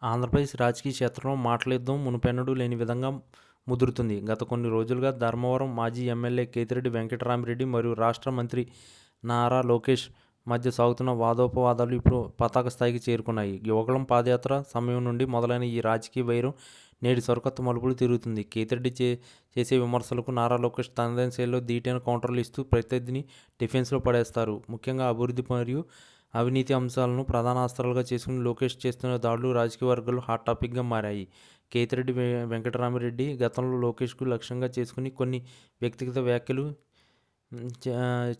ఆంధ్రప్రదేశ్ రాజకీయ క్షేత్రంలో మాటల యుద్ధం మునుపెన్నడూ లేని విధంగా ముదురుతుంది. గత కొన్ని రోజులుగా ధర్మవరం మాజీ ఎమ్మెల్యే కేతిరెడ్డి వెంకటరామిరెడ్డి మరియు రాష్ట్ర మంత్రి నారా లోకేష్ మధ్య సాగుతున్న వాదోపవాదాలు ఇప్పుడు పతాక స్థాయికి చేరుకున్నాయి. యువగళం పాదయాత్ర సమయం నుండి మొదలైన ఈ రాజకీయ వైరం నేడు సరికొత్త మలుపులు తిరుగుతుంది. కేతిరెడ్డి చేసే విమర్శలకు నారా లోకేష్ తనదైన శైలిలో ధీటైన కౌంటర్లు ఇస్తూ ప్రత్యర్థిని డిఫెన్స్లో పడేస్తారు. ముఖ్యంగా అభివృద్ధి మరియు అవినీతి అంశాలను ప్రధాన అస్త్రాలుగా చేసుకుని లోకేష్ చేస్తున్న దాడులు రాజకీయ వర్గాల్లో హాట్ టాపిక్గా మారాయి. కేతిరెడ్డి వెంకటరామిరెడ్డి గతంలో లోకేష్కు లక్ష్యంగా చేసుకుని కొన్ని వ్యక్తిగత వ్యాఖ్యలు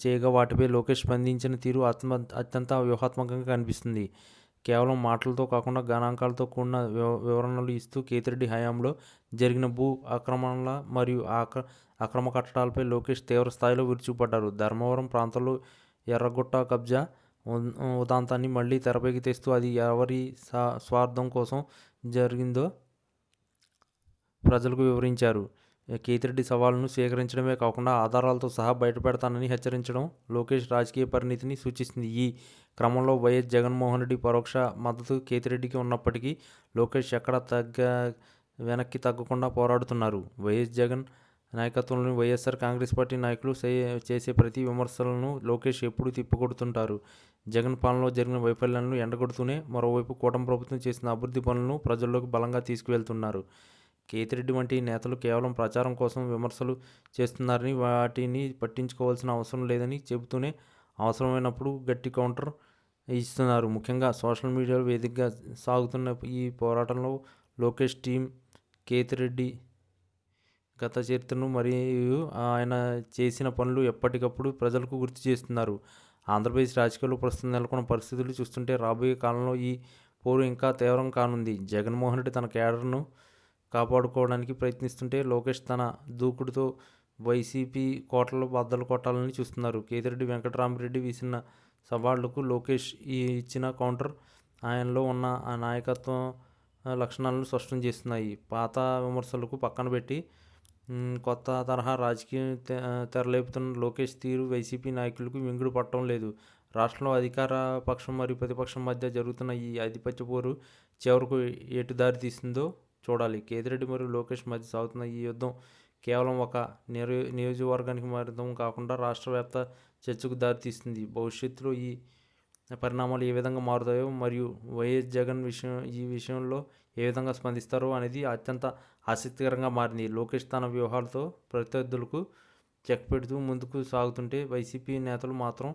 చేయగా వాటిపై లోకేష్ స్పందించిన తీరు అత్యంత వ్యూహాత్మకంగా కనిపిస్తుంది. కేవలం మాటలతో కాకుండా గణాంకాలతో కూడిన వివరణలు ఇస్తూ కేతిరెడ్డి హయాంలో జరిగిన భూ ఆక్రమణల మరియు అక్రమ కట్టడాలపై లోకేష్ తీవ్ర స్థాయిలో విరుచుకుపడ్డారు. ధర్మవరం ప్రాంతంలో ఎర్రగుట్ట కబ్జా ఉదాంతాన్ని మళ్లీ తెరపైకి తెస్తూ అది ఎవరి స్వార్థం కోసం జరిగిందో ప్రజలకు వివరించారు. కేతిరెడ్డి సవాలును స్వీకరించడమే కాకుండా ఆధారాలతో సహా బయటపెడతానని హెచ్చరించడం లోకేష్ రాజకీయ పరిణితిని సూచిస్తుంది. ఈ క్రమంలో వైఎస్ జగన్మోహన్ రెడ్డి పరోక్ష మద్దతు కేతిరెడ్డికి ఉన్నప్పటికీ లోకేష్ ఎక్కడ వెనక్కి తగ్గకుండా పోరాడుతున్నారు. వైఎస్ జగన్ నాయకత్వంలోని వైఎస్ఆర్ కాంగ్రెస్ పార్టీ నాయకులు చేసే ప్రతి విమర్శలను లోకేష్ ఎప్పుడూ తిప్పికొడుతుంటారు. జగన్ పాలనలో జరిగిన వైఫల్యాలను ఎండగొడుతూనే మరోవైపు కూటమి ప్రభుత్వం చేసిన అభివృద్ధి పనులను ప్రజల్లోకి బలంగా తీసుకువెళ్తున్నారు. కేతిరెడ్డి వంటి నేతలు కేవలం ప్రచారం కోసం విమర్శలు చేస్తున్నారని, వాటిని పట్టించుకోవాల్సిన అవసరం లేదని చెబుతూనే అవసరమైనప్పుడు గట్టి కౌంటర్ ఇస్తున్నారు. ముఖ్యంగా సోషల్ మీడియా వేదికగా సాగుతున్న ఈ పోరాటంలో లోకేష్ టీం కేతిరెడ్డి గత చరిత్రను మరియు ఆయన చేసిన పనులు ఎప్పటికప్పుడు ప్రజలకు గుర్తు చేస్తున్నారు. ఆంధ్రప్రదేశ్ రాజకీయాల్లో ప్రస్తుతం నెలకొన్న పరిస్థితులు చూస్తుంటే రాబోయే కాలంలో ఈ పోరు ఇంకా తీవ్రం కానుంది. జగన్మోహన్ రెడ్డి తన కేడర్ను కాపాడుకోవడానికి ప్రయత్నిస్తుంటే లోకేష్ తన దూకుడుతో వైసీపీ కోటలు బద్దలు కొట్టాలని చూస్తున్నారు. కేతిరెడ్డి వెంకటరామిరెడ్డి విసిరిన సవాళ్లకు లోకేష్ ఇచ్చిన కౌంటర్ ఆయనలో ఉన్న ఆ నాయకత్వ లక్షణాలను స్పష్టం చేస్తున్నాయి. పాత విమర్శలకు పక్కన పెట్టి కొత్త తరహా రాజకీయం తెరలేపుతున్న లోకేష్ తీరు వైసీపీ నాయకులకు మింగుడు పట్టడం లేదు. రాష్ట్రంలో అధికార పక్షం మరియు ప్రతిపక్షం మధ్య జరుగుతున్న ఈ ఆధిపత్య పోరు చివరకు ఎటు దారి తీస్తుందో చూడాలి. కేతిరెడ్డి మరియు లోకేష్ మధ్య సాగుతున్న ఈ యుద్ధం కేవలం ఒక నియోజకవర్గానికి యుద్ధం కాకుండా రాష్ట్ర వ్యాప్త చర్చకు దారితీస్తుంది. భవిష్యత్తులో ఈ పరిణామాలు ఏ విధంగా మారుతాయో మరియు వైఎస్ జగన్ ఈ విషయంలో ఏ విధంగా స్పందిస్తారో అనేది అత్యంత ఆసక్తికరంగా మారింది. లోకేష్ తన వ్యూహాలతో ప్రత్యర్థులకు చెక్ పెడుతూ ముందుకు సాగుతుంటే వైసీపీ నేతలు మాత్రం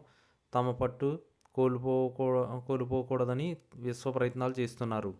తమ పట్టు కోల్పోకూడదని విశ్వ ప్రయత్నాలు చేస్తున్నారు.